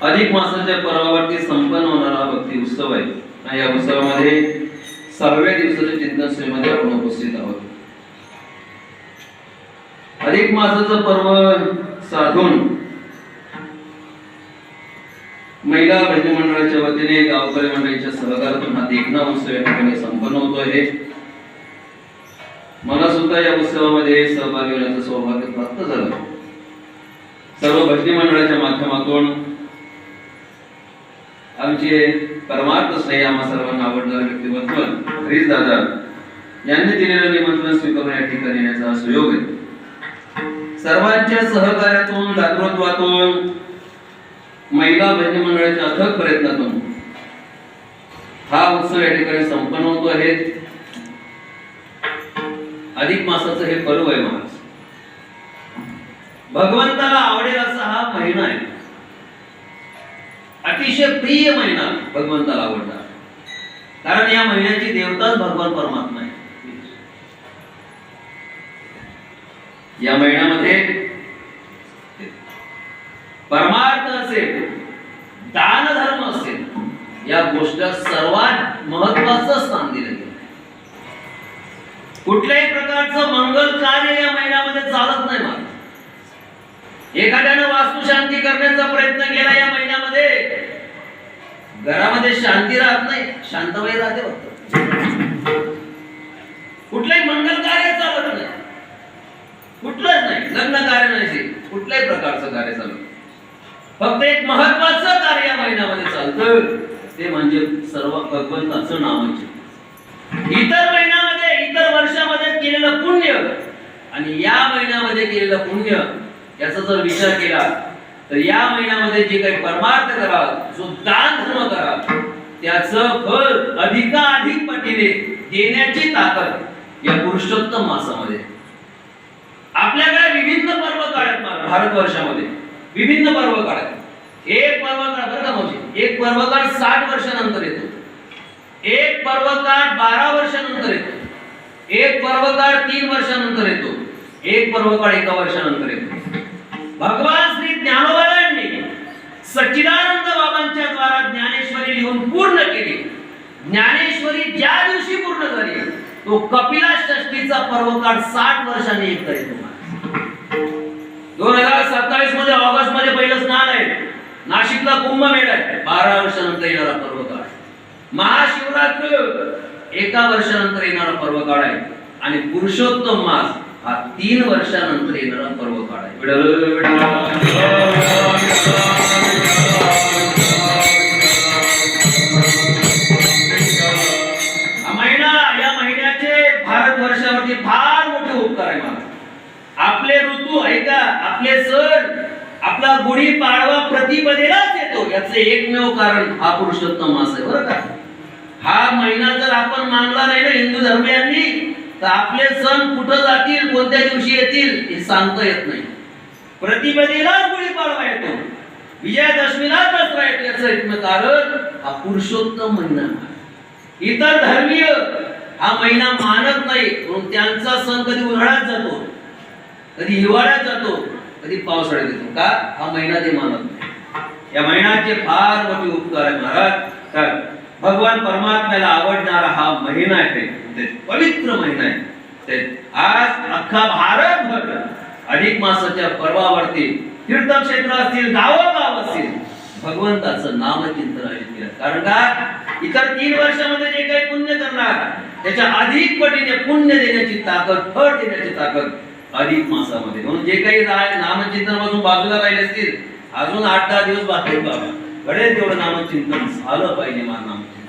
अधिक मासाच्या पर्वावरती संपन्न होणारा भक्ती उत्सव आहे आणि या उत्सवामध्ये 6व्या दिवसाच्या चिंतन सेवेमध्ये आपण उपस्थित आहोत. अधिक मासाचं पर्व साधून महिला भजनी मंडळाच्या वतीने गावकरी मंडळीच्या सहकार्यातून हा देखणा उत्सव या ठिकाणी संपन्न होतो आहे. मला सुद्धा या उत्सवामध्ये सहभागी होण्याचं सौभाग्य प्राप्त झालं. सर्व भजनी मंडळाच्या माध्यमातून आमचे परमार्थ स्नेही आम्हा सर्वांना आवडणारे व्यक्तिमत्व हरीश दादा यांनी दिलेलं निमंत्रण स्वीकारून या ठिकाणी येण्याचा सुयोग आहे. सर्वांच्या सहकार्यातून दातृत्वातून महिला भजनी मंडळाच्या अथक प्रयत्नातून हा उत्सव या ठिकाणी संपन्न होतो आहे. अधिक मासाचं हे पर्व आहे महाराज. भगवंताला आवडेल असा हा महिना आहे. अतिशय प्रिय महिना भगवंताला आवडला, कारण या महिन्याची देवताच भगवान परमात्मा आहे. या महिन्यामध्ये परमार्थ असेल, दान धर्म असेल, या गोष्टी सर्वात महत्वाचं स्थान दिलं गेलं. कुठल्याही प्रकारचं मंगल कार्य या महिन्यामध्ये चालत नाही महाराज. एखाद्यानं वास्तुशांती करण्याचा प्रयत्न केला या महिन्यामध्ये, घरामध्ये शांती राहत नाही, शांतबाई राहते फक्त. कुठलंही मंगल कार्य चालत नाही, कुठलंच नाही. लग्न कार्य नाही, कुठल्याही प्रकारचं कार्य चालत. फक्त एक महत्वाचं कार्य या महिन्यामध्ये चालतं, ते म्हणजे सर्व भगवंताचं नामजप. इतर महिन्यामध्ये, इतर वर्षामध्ये केलेलं पुण्य आणि या महिन्यामध्ये केलेलं पुण्य याचा जर विचार केला तर या महिन्यामध्ये जे काही परमार्थ कराल, जो दान धर्म कराल, त्याचं फळ अधिकाधिक पटीने देण्याची ताकद या पुरुषोत्तम मासामध्ये. आपल्याकडे विविध पर्व काढतात भारतवर्षामध्ये, विभिन्न पर्व काढतात. एक पर्व काळ बरं का म्हणजे एक पर्व काळ 60 वर्षानंतर येतो, एक पर्व काळ 12 वर्षानंतर येतो, एक पर्व काळ 3 वर्षानंतर येतो, एक पर्व काळ 1 वर्षानंतर येतो. भगवान श्री ज्ञानोबांनी सच्चिदानंद बाबांच्या द्वारा ज्ञानेश्वरी लिहून पूर्ण केली. ज्ञानेश्वरी ज्या दिवशी पूर्ण झाली तो कपिला षष्ठीचा पर्व काळ 60 वर्षांनी एकदा येतो. 2027 मध्ये ऑगस्ट मध्ये पहिलं स्नान आहे. नाशिकला कुंभमेळा आहे, 12 वर्षानंतर येणारा पर्व काळ. महाशिवरात्र 1 वर्षानंतर येणारा पर्व काळ आहे. आणि पुरुषोत्तम मास हा 3 वर्षानंतर येणारा पर्व काळ आहे. हा महिना, या महिन्याचे भारतवर्षावरती फार मोठे उपकार आहे मला. आपले ऋतू ऐका, आपले सण, आपला गुढी पाडवा प्रतिपदेलाच येतो, याचे एकमेव कारण हा पुरुषोत्तम मास आहे बरं का. हा महिना जर आपण मानला नाही ना हिंदू धर्मियांनी, तर आपले सण कुठं जातील, कोणत्या दिवशी येतील हे सांगता येत नाही. प्रतिपदेलाच गुढी पाडवा येतो, विजयादशमीला दसरा येतो, याचं एकमेव कारण हा पुरुषोत्तम महिना. इतर धर्मीय हा महिना मानत नाही, म्हणून त्यांचा सण कधी उन्हाळ्यात जातो, कधी हिवाळ्यात जातो, कधी पावसाळ्यात येतो. का? हा महिना ते मानत नाही. या महिन्याचे फार मोठे उपकार आहे महाराज. तर भगवान परमात्म्याला आवडणारा हा महिना आहे, ते पवित्र महिना आहे. ते आज अख्खा भारतभर अधिक मासाच्या पर्वावरती तीर्थक्षेत्र असतील, गावोगाव असतील, भगवंताचं नामचिंतन आहे. कारण का? इतर 3 वर्षामध्ये जे काही पुण्य करणार त्याच्या अधिक पटीने पुण्य देण्याची ताकद, फळ देण्याची ताकद अधिक मासामध्ये. म्हणून जे काही नामचिंतन पासून बाजूला राहिले असतील, अजून 8-10 दिवस बाकी बाबा घडेल तेवढं नामचिंतन झालं पाहिजे. नामचिंतन